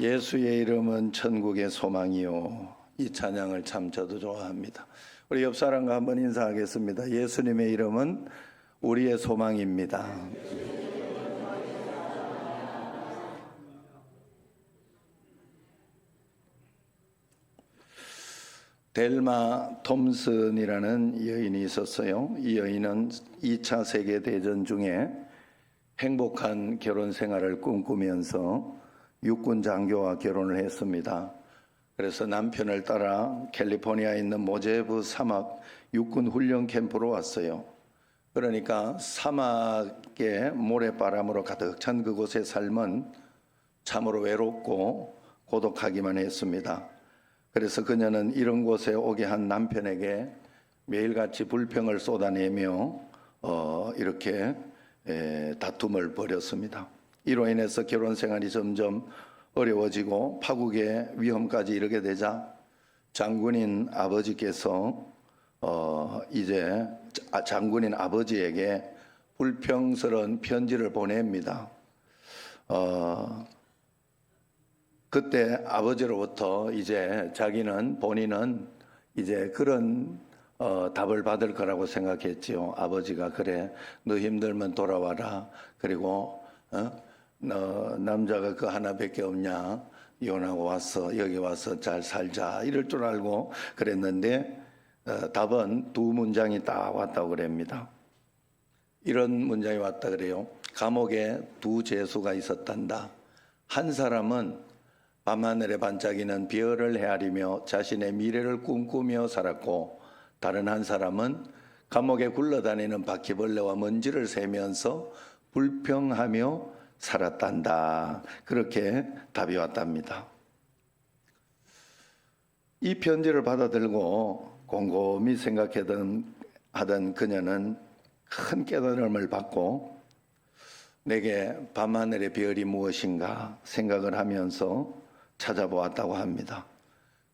예수의 이름은 천국의 소망이요. 이 찬양을 참 저도 좋아합니다. 우리 옆 사람과 한번 인사하겠습니다. 예수님의 이름은 우리의 소망입니다. 델마 톰슨이라는 여인이 있었어요. 이 여인은 2차 세계대전 중에 행복한 결혼 생활을 꿈꾸면서 육군 장교와 결혼을 했습니다. 그래서 남편을 따라 캘리포니아에 있는 모제브 사막 육군 훈련 캠프로 왔어요. 그러니까 사막의 모래바람으로 가득 찬 그곳의 삶은 참으로 외롭고 고독하기만 했습니다. 그래서 그녀는 이런 곳에 오게 한 남편에게 매일같이 불평을 쏟아내며 이렇게 다툼을 벌였습니다. 이로 인해서 결혼 생활이 점점 어려워지고 파국의 위험까지 이르게 되자 장군인 아버지께서 이제 장군인 아버지에게 불평스러운 편지를 보냅니다. 그때 아버지로부터 이제 본인은 이제 그런 답을 받을 거라고 생각했지요. 아버지가 그래, 너 힘들면 돌아와라. 그리고 너 남자가 그 하나밖에 없냐? 이혼하고 왔어. 여기 와서 잘 살자. 이럴 줄 알고 그랬는데 답은 두 문장이 딱 왔다고 그럽니다. 이런 문장이 왔다 그래요. 감옥에 두 죄수가 있었단다. 한 사람은 밤하늘에 반짝이는 별을 헤아리며 자신의 미래를 꿈꾸며 살았고, 다른 한 사람은 감옥에 굴러다니는 바퀴벌레와 먼지를 세면서 불평하며 살았단다. 그렇게 답이 왔답니다. 이 편지를 받아들고 곰곰이 하던 그녀는 큰 깨달음을 받고 내게 밤하늘의 별이 무엇인가 생각을 하면서 찾아보았다고 합니다.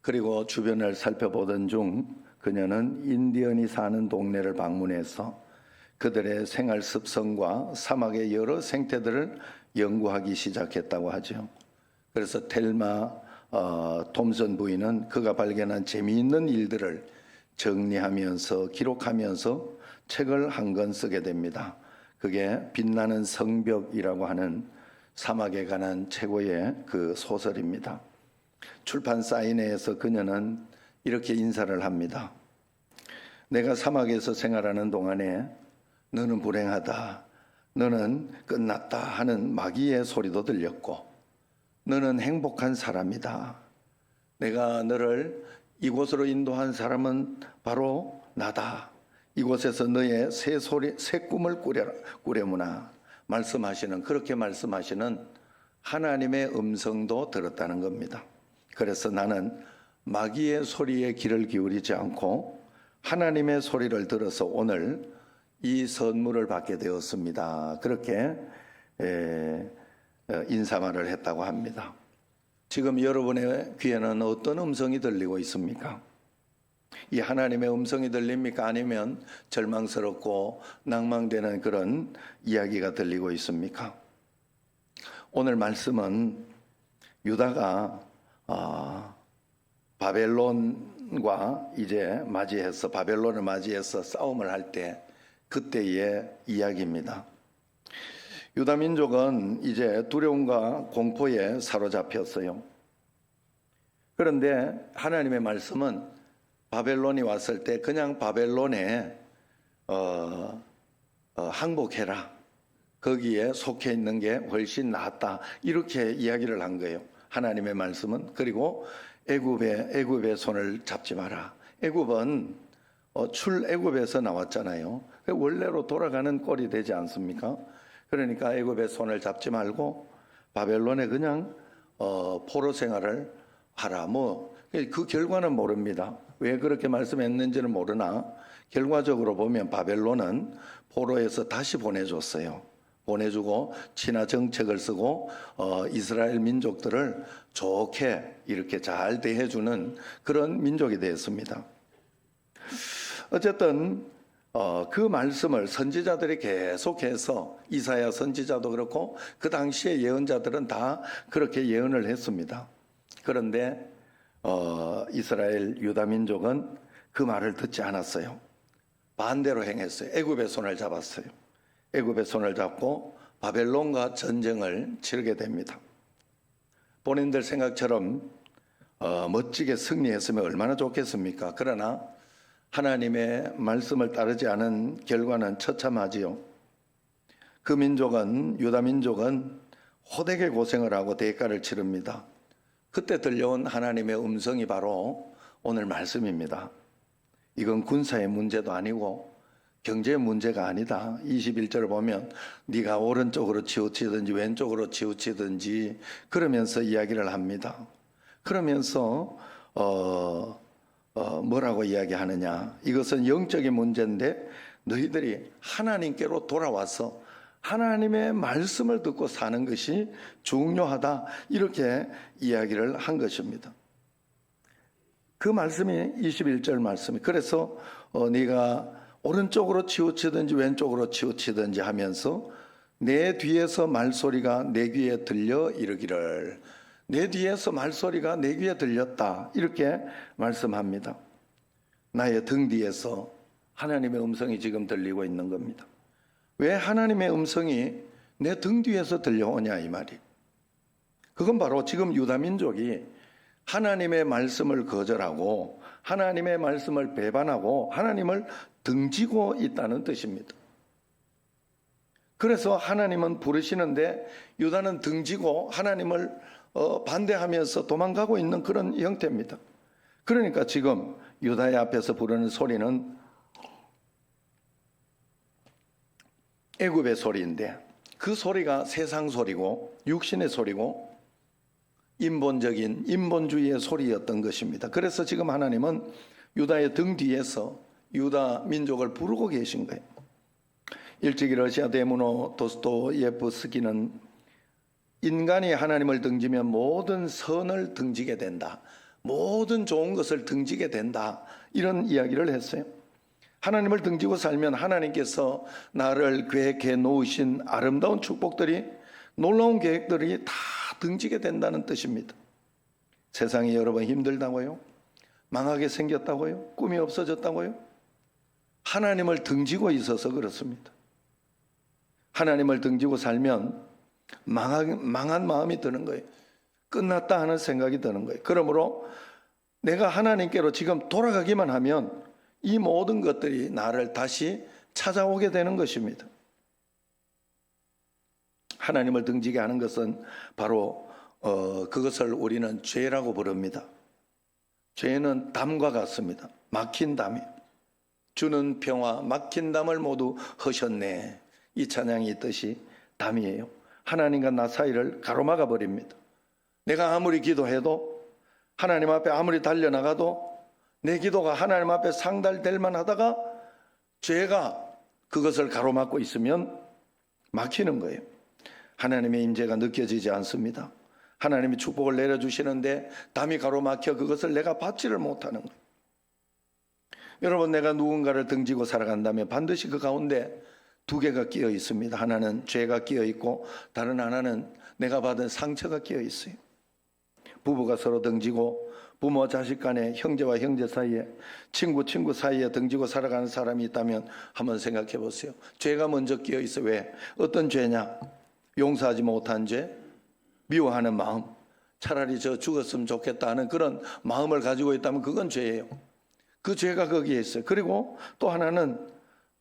그리고 주변을 살펴보던 중 그녀는 인디언이 사는 동네를 방문해서 그들의 생활 습성과 사막의 여러 생태들을 연구하기 시작했다고 하죠. 그래서 텔마 톰슨 부인은 그가 발견한 재미있는 일들을 정리하면서 기록하면서 책을 한 권 쓰게 됩니다. 그게 빛나는 성벽이라고 하는 사막에 관한 최고의 그 소설입니다. 출판 사인회에서 그녀는 이렇게 인사를 합니다. 내가 사막에서 생활하는 동안에 너는 불행하다, 너는 끝났다 하는 마귀의 소리도 들렸고, 너는 행복한 사람이다. 내가 너를 이곳으로 인도한 사람은 바로 나다. 이곳에서 너의 새 꿈을 꾸려무나 그렇게 말씀하시는 하나님의 음성도 들었다는 겁니다. 그래서 나는 마귀의 소리에 귀를 기울이지 않고 하나님의 소리를 들어서 오늘 이 선물을 받게 되었습니다. 그렇게 인사말을 했다고 합니다. 지금 여러분의 귀에는 어떤 음성이 들리고 있습니까? 이 하나님의 음성이 들립니까? 아니면 절망스럽고 낭망되는 그런 이야기가 들리고 있습니까? 오늘 말씀은 유다가 바벨론과 바벨론을 맞이해서 싸움을 할 때 그때의 이야기입니다. 유다 민족은 이제 두려움과 공포에 사로잡혔어요. 그런데 하나님의 말씀은 바벨론이 왔을 때 그냥 바벨론에 항복해라. 거기에 속해 있는 게 훨씬 낫다. 이렇게 이야기를 한 거예요. 하나님의 말씀은. 그리고 애굽의 손을 잡지 마라. 애굽은 출애굽에서 나왔잖아요. 원래로 돌아가는 꼴이 되지 않습니까? 그러니까 애굽의 손을 잡지 말고 바벨론에 그냥 포로 생활을 하라. 그 결과는 모릅니다. 왜 그렇게 말씀했는지는 모르나 결과적으로 보면 바벨론은 포로에서 다시 보내줬어요. 보내주고 친화 정책을 쓰고 이스라엘 민족들을 좋게 이렇게 잘 대해주는 그런 민족이 되었습니다. 어쨌든 그 말씀을 선지자들이 계속해서 이사야 선지자도 그렇고 그 당시에 예언자들은 다 그렇게 예언을 했습니다. 그런데 이스라엘 유다 민족은 그 말을 듣지 않았어요. 반대로 행했어요. 애굽의 손을 잡았어요. 애굽의 손을 잡고 바벨론과 전쟁을 치르게 됩니다. 본인들 생각처럼 멋지게 승리했으면 얼마나 좋겠습니까? 그러나 하나님의 말씀을 따르지 않은 결과는 처참하지요. 그 민족은, 유다 민족은 호되게 고생을 하고 대가를 치릅니다. 그때 들려온 하나님의 음성이 바로 오늘 말씀입니다. 이건 군사의 문제도 아니고 경제의 문제가 아니다. 21절을 보면 네가 오른쪽으로 치우치든지 왼쪽으로 치우치든지 그러면서 이야기를 합니다. 그러면서 뭐라고 이야기하느냐. 이것은 영적인 문제인데 너희들이 하나님께로 돌아와서 하나님의 말씀을 듣고 사는 것이 중요하다. 이렇게 이야기를 한 것입니다. 그 말씀이 21절 말씀이 그래서 네가 오른쪽으로 치우치든지 왼쪽으로 치우치든지 하면서 내 뒤에서 말소리가 내 귀에 들려 이르기를 내 뒤에서 말소리가 내 귀에 들렸다. 이렇게 말씀합니다. 나의 등 뒤에서 하나님의 음성이 지금 들리고 있는 겁니다. 왜 하나님의 음성이 내 등 뒤에서 들려오냐 이 말이. 그건 바로 지금 유다 민족이 하나님의 말씀을 거절하고 하나님의 말씀을 배반하고 하나님을 등지고 있다는 뜻입니다. 그래서 하나님은 부르시는데 유다는 등지고 하나님을 반대하면서 도망가고 있는 그런 형태입니다. 그러니까 지금 유다의 앞에서 부르는 소리는 애굽의 소리인데 그 소리가 세상 소리고 육신의 소리고 인본적인 인본주의의 소리였던 것입니다. 그래서 지금 하나님은 유다의 등 뒤에서 유다 민족을 부르고 계신 거예요. 일찍이 러시아 대문호 도스토예프스키는 인간이 하나님을 등지면 모든 선을 등지게 된다. 모든 좋은 것을 등지게 된다. 이런 이야기를 했어요. 하나님을 등지고 살면 하나님께서 나를 계획해 놓으신 아름다운 축복들이 놀라운 계획들이 다 등지게 된다는 뜻입니다. 세상이 여러분 힘들다고요? 망하게 생겼다고요? 꿈이 없어졌다고요? 하나님을 등지고 있어서 그렇습니다. 하나님을 등지고 살면 망한 마음이 드는 거예요. 끝났다 하는 생각이 드는 거예요. 그러므로 내가 하나님께로 지금 돌아가기만 하면 이 모든 것들이 나를 다시 찾아오게 되는 것입니다. 하나님을 등지게 하는 것은 바로 그것을 우리는 죄라고 부릅니다. 죄는 담과 같습니다. 막힌 담이. 주는 평화 막힌 담을 모두 허셨네. 이 찬양이 있듯이 담이에요. 하나님과 나 사이를 가로막아 버립니다. 내가 아무리 기도해도 하나님 앞에 아무리 달려나가도 내 기도가 하나님 앞에 상달될 만하다가 죄가 그것을 가로막고 있으면 막히는 거예요. 하나님의 임재가 느껴지지 않습니다. 하나님이 축복을 내려주시는데 담이 가로막혀 그것을 내가 받지를 못하는 거예요. 여러분, 내가 누군가를 등지고 살아간다면 반드시 그 가운데 두 개가 끼어 있습니다. 하나는 죄가 끼어 있고 다른 하나는 내가 받은 상처가 끼어 있어요. 부부가 서로 등지고 부모 자식 간에 형제와 형제 사이에 친구 사이에 등지고 살아가는 사람이 있다면 한번 생각해 보세요. 죄가 먼저 끼어 있어. 왜? 어떤 죄냐? 용서하지 못한 죄, 미워하는 마음, 차라리 저 죽었으면 좋겠다 하는 그런 마음을 가지고 있다면 그건 죄예요. 그 죄가 거기에 있어요. 그리고 또 하나는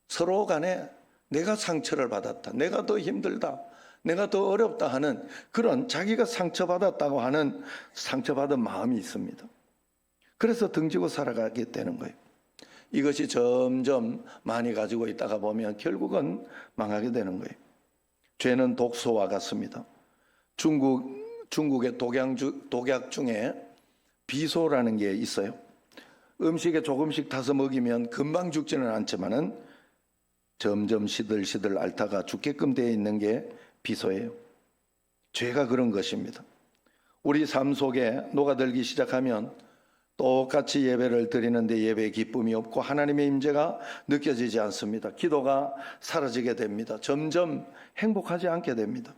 서로 간에 내가 상처를 받았다, 내가 더 힘들다, 내가 더 어렵다 하는 그런 자기가 상처받았다고 하는 상처받은 마음이 있습니다. 그래서 등지고 살아가게 되는 거예요. 이것이 점점 많이 가지고 있다가 보면 결국은 망하게 되는 거예요. 죄는 독소와 같습니다. 중국의 독약 중에 비소라는 게 있어요. 음식에 조금씩 타서 먹이면 금방 죽지는 않지만은 점점 시들시들 앓다가 죽게끔 되어 있는 게 비소예요. 죄가 그런 것입니다. 우리 삶 속에 녹아들기 시작하면 똑같이 예배를 드리는데 예배의 기쁨이 없고 하나님의 임재가 느껴지지 않습니다. 기도가 사라지게 됩니다. 점점 행복하지 않게 됩니다.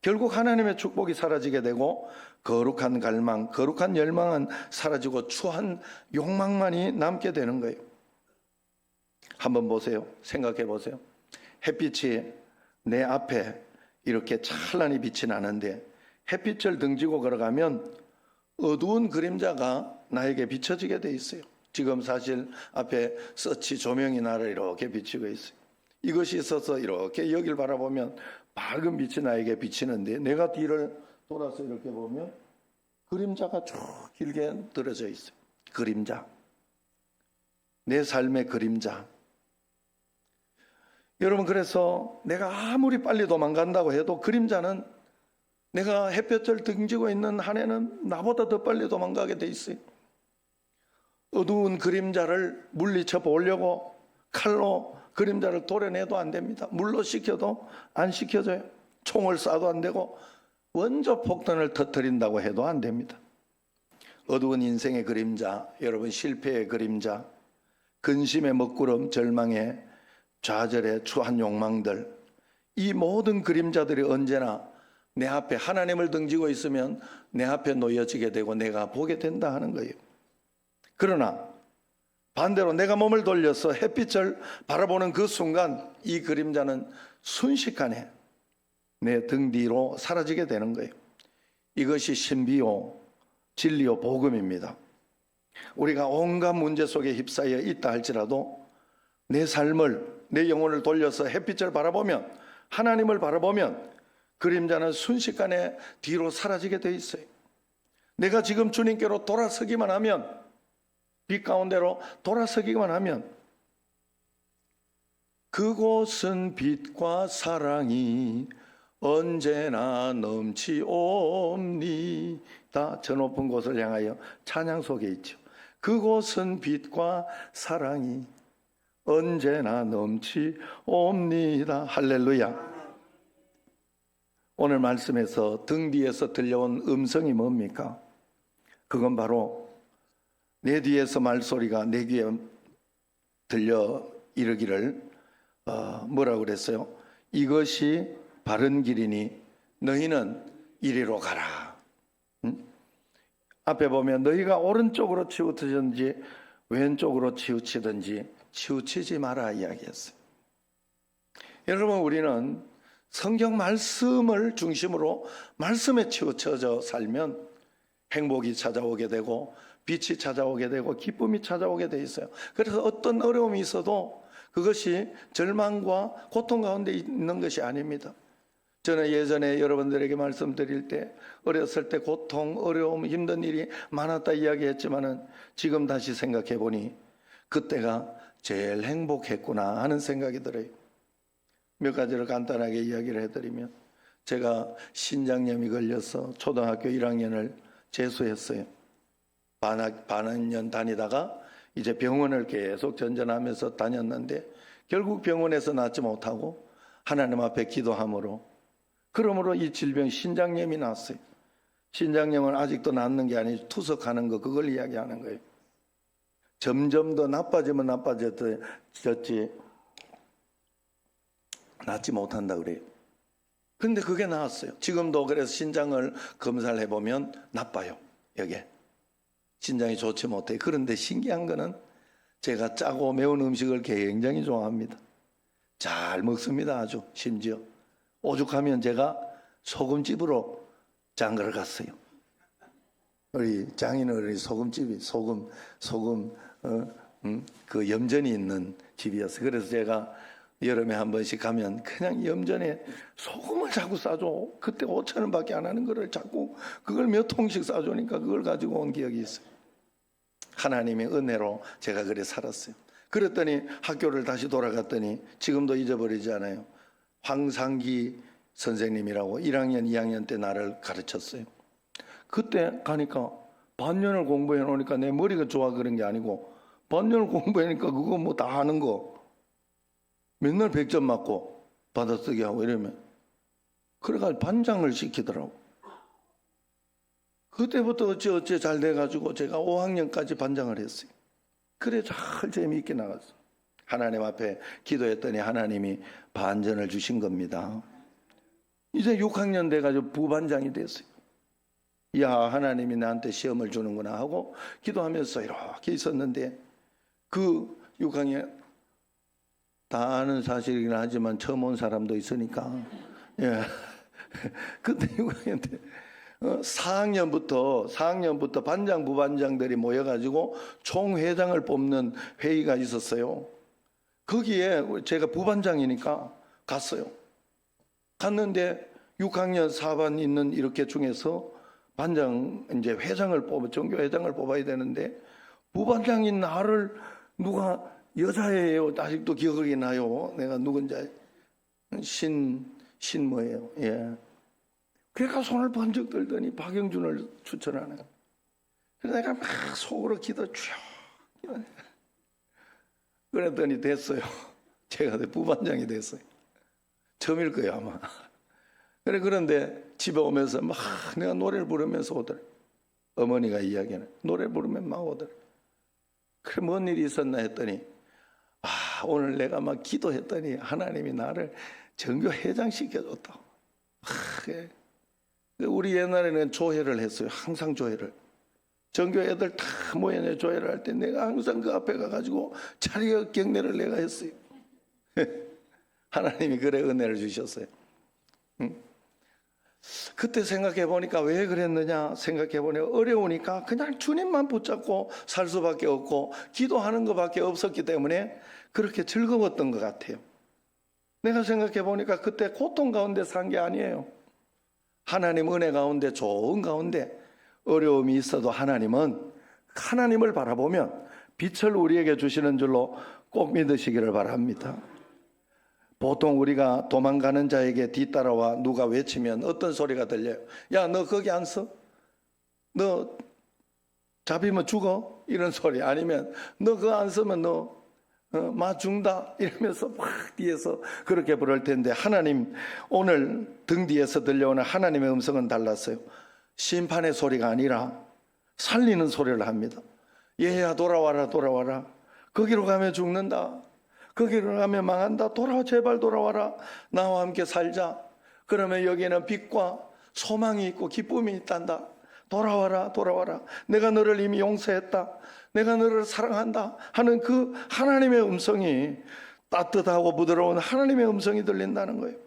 결국 하나님의 축복이 사라지게 되고 거룩한 갈망, 거룩한 열망은 사라지고 추한 욕망만이 남게 되는 거예요. 한번 보세요. 생각해 보세요. 햇빛이 내 앞에 이렇게 찬란히 빛이 나는데 햇빛을 등지고 걸어가면 어두운 그림자가 나에게 비춰지게 돼 있어요. 지금 사실 앞에 서치 조명이 나를 이렇게 비추고 있어요. 이것이 있어서 이렇게 여길 바라보면 밝은 빛이 나에게 비치는데 내가 뒤를 돌아서 이렇게 보면 그림자가 쭉 길게 들어져 있어요. 그림자. 내 삶의 그림자. 여러분, 그래서 내가 아무리 빨리 도망간다고 해도 그림자는 내가 햇볕을 등지고 있는 한 해는 나보다 더 빨리 도망가게 돼 있어요. 어두운 그림자를 물리쳐 보려고 칼로 그림자를 도려내도 안 됩니다. 물로 식혀도 안 식혀져요. 총을 쏴도 안 되고 원조 폭탄을 터뜨린다고 해도 안 됩니다. 어두운 인생의 그림자, 여러분 실패의 그림자, 근심의 먹구름, 절망의 좌절의 추한 욕망들, 이 모든 그림자들이 언제나 내 앞에 하나님을 등지고 있으면 내 앞에 놓여지게 되고 내가 보게 된다 하는 거예요. 그러나 반대로 내가 몸을 돌려서 햇빛을 바라보는 그 순간 이 그림자는 순식간에 내 등 뒤로 사라지게 되는 거예요. 이것이 신비요 진리요 복음입니다. 우리가 온갖 문제 속에 휩싸여 있다 할지라도 내 삶을, 내 영혼을 돌려서 햇빛을 바라보면, 하나님을 바라보면 그림자는 순식간에 뒤로 사라지게 돼 있어요. 내가 지금 주님께로 돌아서기만 하면, 빛 가운데로 돌아서기만 하면 그곳은 빛과 사랑이 언제나 넘치옵니다. 저 높은 곳을 향하여 찬양 속에 있죠. 그곳은 빛과 사랑이 언제나 넘치옵니다. 할렐루야. 오늘 말씀에서 등 뒤에서 들려온 음성이 뭡니까? 그건 바로 내 뒤에서 말소리가 내 귀에 들려 이르기를 뭐라고 그랬어요? 이것이 바른 길이니 너희는 이리로 가라. 앞에 보면 너희가 오른쪽으로 치우치든지 왼쪽으로 치우치든지 치우치지 마라 이야기했어요. 여러분, 우리는 성경 말씀을 중심으로 말씀에 치우쳐져 살면 행복이 찾아오게 되고 빛이 찾아오게 되고 기쁨이 찾아오게 돼 있어요. 그래서 어떤 어려움이 있어도 그것이 절망과 고통 가운데 있는 것이 아닙니다. 저는 예전에 여러분들에게 말씀드릴 때 어렸을 때 고통, 어려움, 힘든 일이 많았다 이야기했지만은 지금 다시 생각해 보니 그때가 제일 행복했구나 하는 생각이 들어요. 몇 가지를 간단하게 이야기를 해드리면, 제가 신장염이 걸려서 초등학교 1학년을 재수했어요. 반학년 다니다가 이제 병원을 계속 전전하면서 다녔는데 결국 병원에서 낫지 못하고 하나님 앞에 기도함으로, 그러므로 이 질병 신장염이 났어요. 신장염은 아직도 낫는 게 아니고 투석하는 거, 그걸 이야기하는 거예요. 점점 더 나빠지면 나빠졌지 낫지 못한다 그래요. 근데 그게 나았어요. 지금도 그래서 신장을 검사를 해보면 나빠요. 여기에 신장이 좋지 못해요. 그런데 신기한 거는 제가 짜고 매운 음식을 굉장히 좋아합니다. 잘 먹습니다. 아주. 심지어 오죽하면 제가 소금집으로 장가를 갔어요. 우리 장인어른이 소금집이 그 염전이 있는 집이었어요. 그래서 제가 여름에 한 번씩 가면 그냥 염전에 소금을 자꾸 싸줘. 그때 5,000원밖에 안 하는 거를 자꾸 그걸 몇 통씩 싸주니까 그걸 가지고 온 기억이 있어요. 하나님의 은혜로 제가 그래 살았어요. 그랬더니 학교를 다시 돌아갔더니 지금도 잊어버리지 않아요. 황상기 선생님이라고 1학년, 2학년 때 나를 가르쳤어요. 그때 가니까 반년을 공부해 놓으니까 내 머리가 좋아 그런 게 아니고 반년을 공부하니까 그거 뭐 다 하는 거 맨날 100점 맞고 받아쓰기 하고 이러면 그래가지고 반장을 시키더라고. 그때부터 어째 잘 돼가지고 제가 5학년까지 반장을 했어요. 그래 잘 재미있게 나갔어. 하나님 앞에 기도했더니 하나님이 반전을 주신 겁니다. 이제 6학년 돼가지고 부반장이 됐어요. 야, 하나님이 나한테 시험을 주는구나 하고 기도하면서 이렇게 있었는데, 그 6학년 다 아는 사실이긴 하지만 처음 온 사람도 있으니까, 예. 그때 6학년 때 4학년부터 반장 부반장들이 모여가지고 총회장을 뽑는 회의가 있었어요. 거기에 제가 부반장이니까 갔어요. 갔는데 6학년 4반 있는 이렇게 중에서 반장, 이제 회장을 종교 회장을 뽑아야 되는데, 부반장인 나를 누가, 여자예요. 아직도 기억이 나요. 내가 누군지. 뭐예요. 예. 그러니까 손을 번쩍 들더니 박영준을 추천하네. 그래서 내가 막 속으로 기도 쭉. 그랬더니 됐어요. 제가 부반장이 됐어요. 처음일 거예요, 아마. 그런데 집에 오면서 막 내가 노래를 부르면서 오더래. 어머니가 이야기하는 노래 부르면 막 오더래. 그래, 뭔 일이 있었나 했더니, 오늘 내가 막 기도했더니 하나님이 나를 전교 회장 시켜줬다. 그래. 우리 옛날에는 조회를 했어요. 항상 조회를. 전교 애들 다 모여내 조회를 할 때 내가 항상 그 앞에 가가지고 자리가 경례를 내가 했어요. 하나님이 그래 은혜를 주셨어요. 그때 생각해 보니까 왜 그랬느냐 생각해 보니까 어려우니까 그냥 주님만 붙잡고 살 수밖에 없고 기도하는 것밖에 없었기 때문에 그렇게 즐거웠던 것 같아요. 내가 생각해 보니까 그때 고통 가운데 산 게 아니에요. 하나님 은혜 가운데 좋은 가운데 어려움이 있어도 하나님은 하나님을 바라보면 빛을 우리에게 주시는 줄로 꼭 믿으시기를 바랍니다. 보통 우리가 도망가는 자에게 뒤따라와 누가 외치면 어떤 소리가 들려요? 야, 너 거기 안 서? 너 잡히면 죽어? 이런 소리. 아니면 너 그거 안 서면 너 죽는다 이러면서 막 뒤에서 그렇게 부를 텐데, 하나님 오늘 등 뒤에서 들려오는 하나님의 음성은 달랐어요. 심판의 소리가 아니라 살리는 소리를 합니다. 얘야, 돌아와라, 돌아와라. 거기로 가면 죽는다. 거기로 가면 망한다. 돌아와, 제발 돌아와라. 나와 함께 살자. 그러면 여기에는 빛과 소망이 있고 기쁨이 있단다. 돌아와라, 돌아와라. 내가 너를 이미 용서했다. 내가 너를 사랑한다 하는 그 하나님의 음성이, 따뜻하고 부드러운 하나님의 음성이 들린다는 거예요.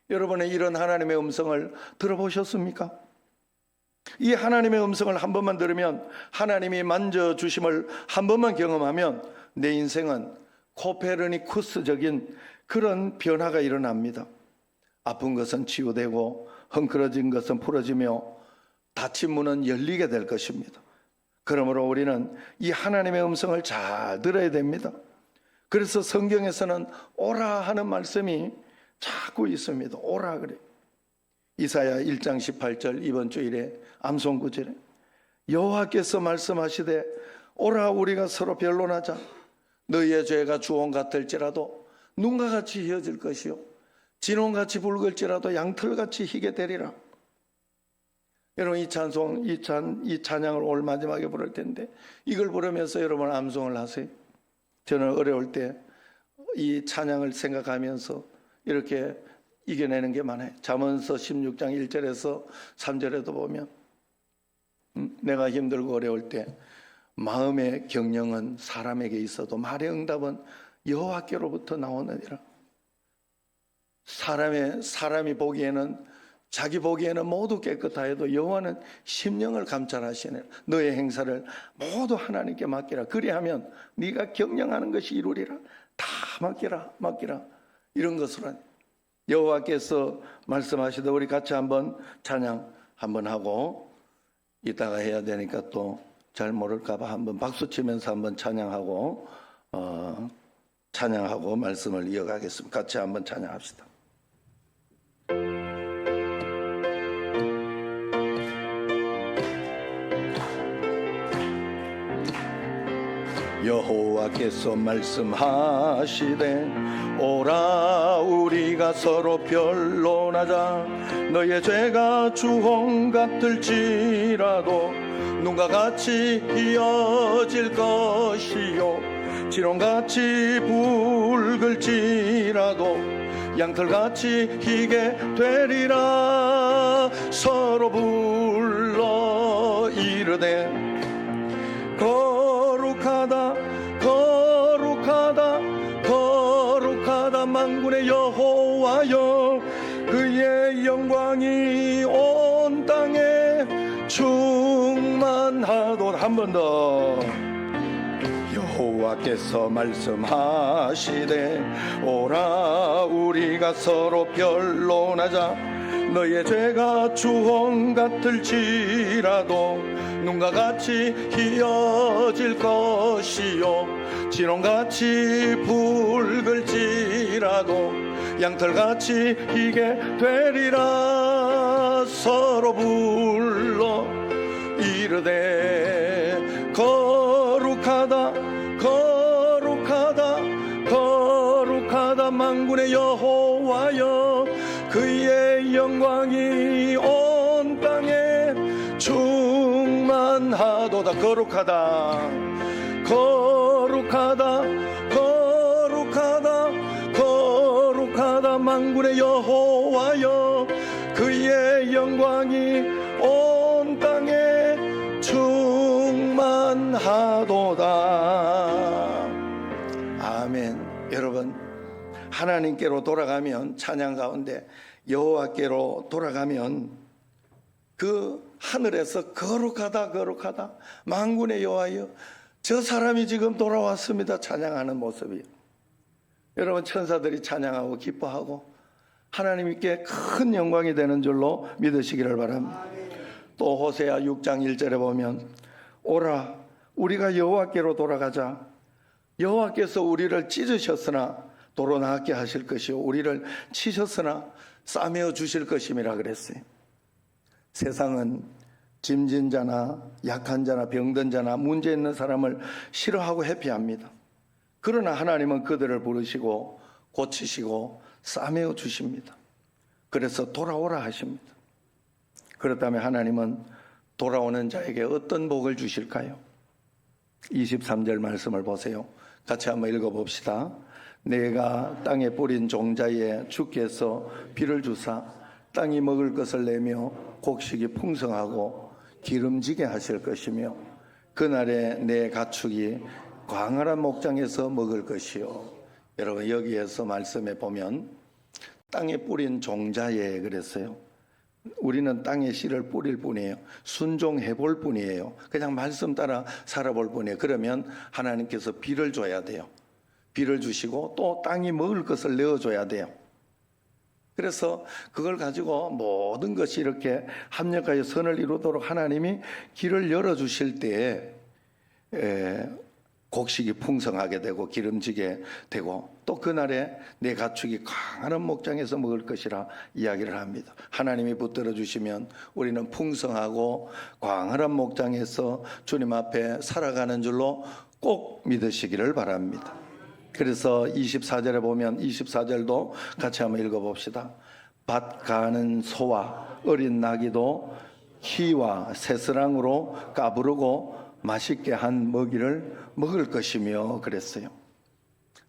여러분은 이런 하나님의 음성을 들어보셨습니까? 이 하나님의 음성을 한 번만 들으면, 하나님이 만져주심을 한 번만 경험하면 내 인생은 코페르니쿠스적인 그런 변화가 일어납니다. 아픈 것은 치유되고 헝클어진 것은 풀어지며 닫힌 문은 열리게 될 것입니다. 그러므로 우리는 이 하나님의 음성을 잘 들어야 됩니다. 그래서 성경에서는 오라 하는 말씀이 자꾸 있습니다. 오라 그래. 이사야 1장 18절 이번 주일에 암송 구절에 여호와께서 말씀하시되 오라 우리가 서로 변론하자. 너희의 죄가 주홍 같을지라도 눈과 같이 희어질 것이요 진홍같이 붉을지라도 양털같이 희게 되리라. 여러분, 이 찬송, 이 찬양을 오늘 마지막에 부를 텐데 이걸 부르면서 여러분 암송을 하세요. 저는 어려울 때 이 찬양을 생각하면서 이렇게 이겨내는 게 많아요. 잠언서 16장 1절에서 3절에도 보면 내가 힘들고 어려울 때 마음의 경영은 사람에게 있어도 말의 응답은 여호와께로부터 나오느니라. 사람이 보기에는, 자기 보기에는 모두 깨끗하여도 여호와는 심령을 감찰하시네. 너의 행사를 모두 하나님께 맡기라. 그리하면 네가 경영하는 것이 이루리라. 다 맡기라. 이런 것으로 여호와께서 말씀하시되, 우리 같이 한번 찬양 한번 하고 이따가 해야 되니까 또 잘 모를까봐 한번 박수 치면서 한번 찬양하고 말씀을 이어가겠습니다. 같이 한번 찬양합시다. 여호와께서 말씀하시되 오라 우리가 서로 변론하자. 너의 죄가 주홍 같을지라도 눈과 같이 이어질 것이요 지롱같이 붉을지라도 양털같이 희게 되리라. 서로 불러 이르되 거룩하다 거룩하다 거룩하다 만군의 여호와여. 그의 영광이 온 땅에 충만하도다. 한 번 더. 여호와께서 말씀하시되 오라 우리가 서로 변론하자. 너의 죄가 주홍 같을지라도 눈과 같이 희어질 것이요 진홍같이 붉을지라도 양털같이 희게 되리라. 서로 불러 이르되 거룩하다 거룩하다 거룩하다 만군의 여호와여. 그의 영광이 온 땅에 충만하도다. 거룩하다 거룩하다 거룩하다 거룩하다 만군의 여호와여. 그의 영광이 온 땅에 충만하도다. 아멘. 여러분, 하나님께로 돌아가면, 찬양 가운데 여호와께로 돌아가면 그 하늘에서 거룩하다 거룩하다 만군의 여호와여, 저 사람이 지금 돌아왔습니다 찬양하는 모습이에요. 여러분, 천사들이 찬양하고 기뻐하고 하나님께 큰 영광이 되는 줄로 믿으시기를 바랍니다. 또 호세아 6장 1절에 보면 오라 우리가 여호와께로 돌아가자. 여호와께서 우리를 찢으셨으나 도로 나게 하실 것이요 우리를 치셨으나 싸매어 주실 것임이라 그랬어요. 세상은 짐진 자나 약한 자나 병든 자나 문제 있는 사람을 싫어하고 회피합니다. 그러나 하나님은 그들을 부르시고 고치시고 싸매어 주십니다. 그래서 돌아오라 하십니다. 그렇다면 하나님은 돌아오는 자에게 어떤 복을 주실까요? 23절 말씀을 보세요. 같이 한번 읽어봅시다. 내가 땅에 뿌린 종자에 주께서 비를 주사 땅이 먹을 것을 내며 곡식이 풍성하고 기름지게 하실 것이며 그날에 내 가축이 광활한 목장에서 먹을 것이요. 여러분, 여기에서 말씀해 보면 땅에 뿌린 종자에 그랬어요. 우리는 땅에 씨를 뿌릴 뿐이에요. 순종해 볼 뿐이에요. 그냥 말씀 따라 살아볼 뿐이에요. 그러면 하나님께서 비를 줘야 돼요. 비를 주시고 또 땅이 먹을 것을 내어줘야 돼요. 그래서 그걸 가지고 모든 것이 이렇게 합력하여 선을 이루도록 하나님이 길을 열어주실 때에 곡식이 풍성하게 되고 기름지게 되고 또 그날에 내 가축이 강한 목장에서 먹을 것이라 이야기를 합니다. 하나님이 붙들어 주시면 우리는 풍성하고 광활한 목장에서 주님 앞에 살아가는 줄로 꼭 믿으시기를 바랍니다. 그래서 24절에 보면 24절도 같이 한번 읽어봅시다. 밭 가는 소와 어린 나귀도 희와 새스랑으로 까부르고 맛있게 한 먹이를 먹을 것이며 그랬어요.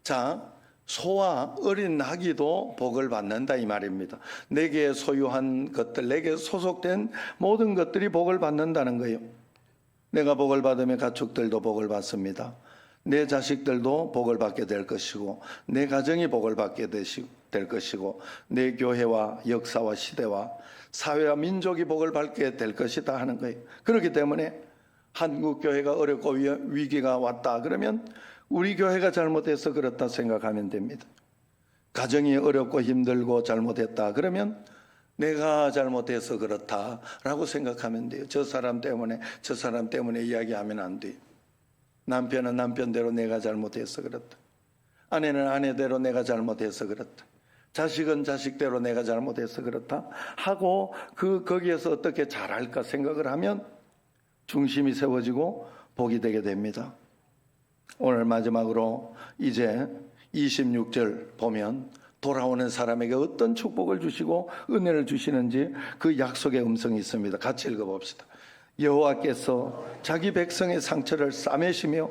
자, 소와 어린 나귀도 복을 받는다 이 말입니다. 내게 소유한 것들, 내게 소속된 모든 것들이 복을 받는다는 거예요. 내가 복을 받으면 가축들도 복을 받습니다. 내 자식들도 복을 받게 될 것이고 내 가정이 복을 받게 될 것이고 내 교회와 역사와 시대와 사회와 민족이 복을 받게 될 것이다 하는 거예요. 그렇기 때문에 한국 교회가 어렵고 위기가 왔다 그러면 우리 교회가 잘못해서 그렇다 생각하면 됩니다. 가정이 어렵고 힘들고 잘못했다 그러면 내가 잘못해서 그렇다라고 생각하면 돼요. 저 사람 때문에 이야기하면 안 돼요. 남편은 남편대로 내가 잘못해서 그렇다. 아내는 아내대로 내가 잘못해서 그렇다. 자식은 자식대로 내가 잘못해서 그렇다 하고 거기에서 어떻게 잘할까 생각을 하면 중심이 세워지고 복이 되게 됩니다. 오늘 마지막으로 이제 26절 보면 돌아오는 사람에게 어떤 축복을 주시고 은혜를 주시는지 그 약속의 음성이 있습니다. 같이 읽어봅시다. 여호와께서 자기 백성의 상처를 싸매시며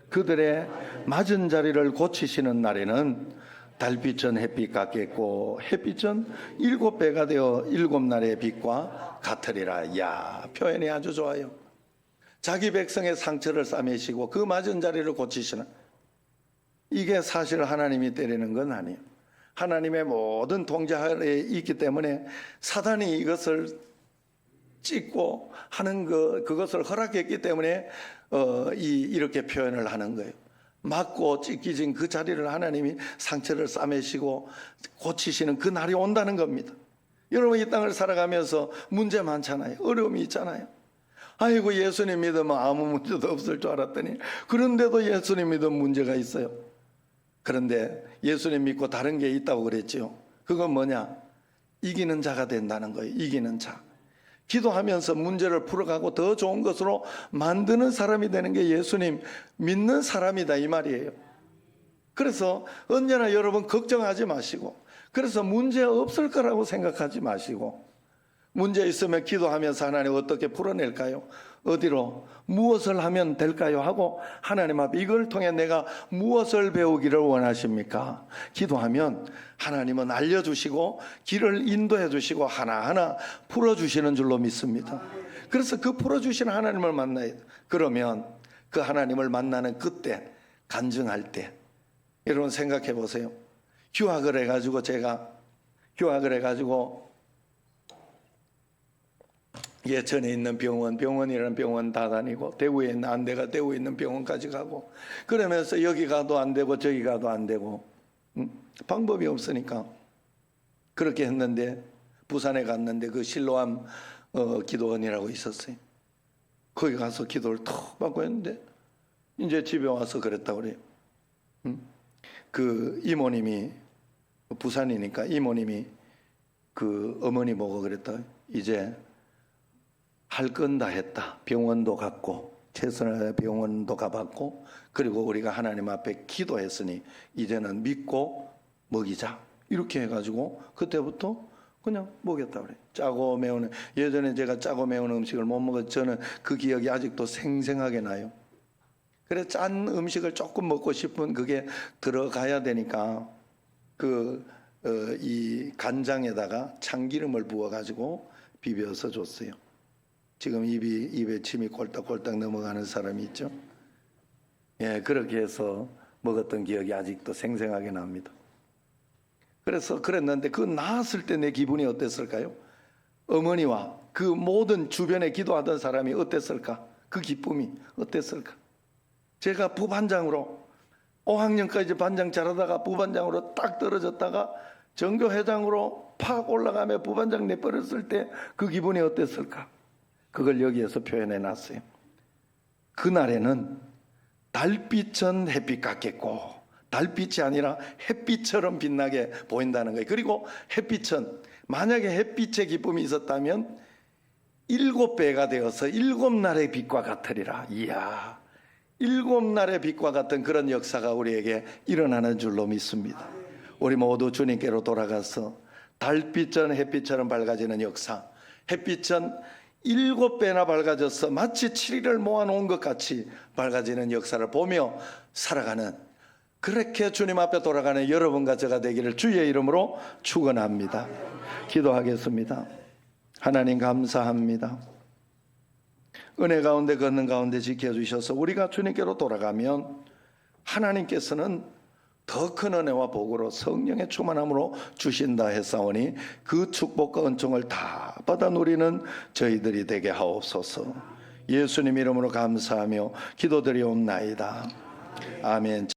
그들의 맞은 자리를 고치시는 날에는 달빛은 햇빛 같겠고 햇빛은 7배가 되어 7날의 빛과 같으리라. 이야, 표현이 아주 좋아요. 자기 백성의 상처를 싸매시고 그 맞은 자리를 고치시는, 이게 사실 하나님이 때리는 건 아니에요. 하나님의 모든 통제 아래에 있기 때문에 사단이 이것을 찍고 하는 그것을 허락했기 때문에 이렇게 표현을 하는 거예요. 맞고 찢기진 그 자리를 하나님이 상처를 싸매시고 고치시는 그 날이 온다는 겁니다. 여러분, 이 땅을 살아가면서 문제 많잖아요. 어려움이 있잖아요. 아이고, 예수님 믿으면 아무 문제도 없을 줄 알았더니, 그런데도 예수님 믿으면 문제가 있어요. 그런데 예수님 믿고 다른 게 있다고 그랬죠. 그건 뭐냐? 이기는 자가 된다는 거예요. 이기는 자. 기도하면서 문제를 풀어가고 더 좋은 것으로 만드는 사람이 되는 게 예수님 믿는 사람이다, 이 말이에요. 그래서 언제나 여러분 걱정하지 마시고, 그래서 문제 없을 거라고 생각하지 마시고, 문제 있으면 기도하면서 하나님 어떻게 풀어낼까요? 어디로 무엇을 하면 될까요? 하고 하나님 앞에 이걸 통해 내가 무엇을 배우기를 원하십니까? 기도하면 하나님은 알려주시고 길을 인도해 주시고 하나하나 풀어주시는 줄로 믿습니다. 그래서 그 풀어주시는 하나님을 만나야 돼요. 그러면 그 하나님을 만나는 그때, 간증할 때, 여러분 생각해 보세요. 휴학을 해가지고 제가 예천에 있는 병원이라는 병원 다 다니고, 대구에 있는 안대가 대구에 있는 병원까지 가고, 그러면서 여기 가도 안 되고 저기 가도 안 되고, 방법이 없으니까 그렇게 했는데, 부산에 갔는데 그 실로암 기도원이라고 있었어요. 거기 가서 기도를 톡 받고 했는데 이제 집에 와서 그랬다고 그래요. 그 이모님이, 부산이니까 이모님이 그 어머니 보고 그랬다. 이제 할 건 다 했다. 병원도 갔고 최선을 병원도 가봤고, 그리고 우리가 하나님 앞에 기도했으니 이제는 믿고 먹이자. 이렇게 해가지고 그때부터 그냥 먹였다 그래. 짜고 매운, 예전에 제가 짜고 매운 음식을 못 먹어서 저는 그 기억이 아직도 생생하게 나요. 그래, 짠 음식을 조금 먹고 싶은 그게 들어가야 되니까 이 간장에다가 참기름을 부어가지고 비벼서 줬어요. 지금 입에 침이 꼴딱꼴딱 넘어가는 사람이 있죠. 예, 그렇게 해서 먹었던 기억이 아직도 생생하게 납니다. 그래서 그랬는데 그 나았을 때 내 기분이 어땠을까요? 어머니와 그 모든 주변에 기도하던 사람이 어땠을까? 그 기쁨이 어땠을까? 제가 부반장으로 5학년까지 반장 잘하다가 부반장으로 딱 떨어졌다가 전교회장으로 팍 올라가며 부반장 내버렸을 때 그 기분이 어땠을까? 그걸 여기에서 표현해 놨어요. 그날에는 달빛은 햇빛 같겠고, 달빛이 아니라 햇빛처럼 빛나게 보인다는 거예요. 그리고 햇빛은, 만약에 햇빛의 기쁨이 있었다면 7배가 되어서 7날의 빛과 같으리라. 이야, 7날의 빛과 같은 그런 역사가 우리에게 일어나는 줄로 믿습니다. 우리 모두 주님께로 돌아가서 달빛은 햇빛처럼 밝아지는 역사, 햇빛은 7배나 밝아져서 마치 7일을 모아놓은 것 같이 밝아지는 역사를 보며 살아가는, 그렇게 주님 앞에 돌아가는 여러분과 제가 되기를 주의 이름으로 축원합니다. 기도하겠습니다. 하나님 감사합니다. 은혜 가운데 걷는 가운데 지켜주셔서 우리가 주님께로 돌아가면 하나님께서는 더 큰 은혜와 복으로 성령의 충만함으로 주신다 했사오니 그 축복과 은총을 다 받아 누리는 저희들이 되게 하옵소서. 예수님 이름으로 감사하며 기도드리옵나이다. 아멘.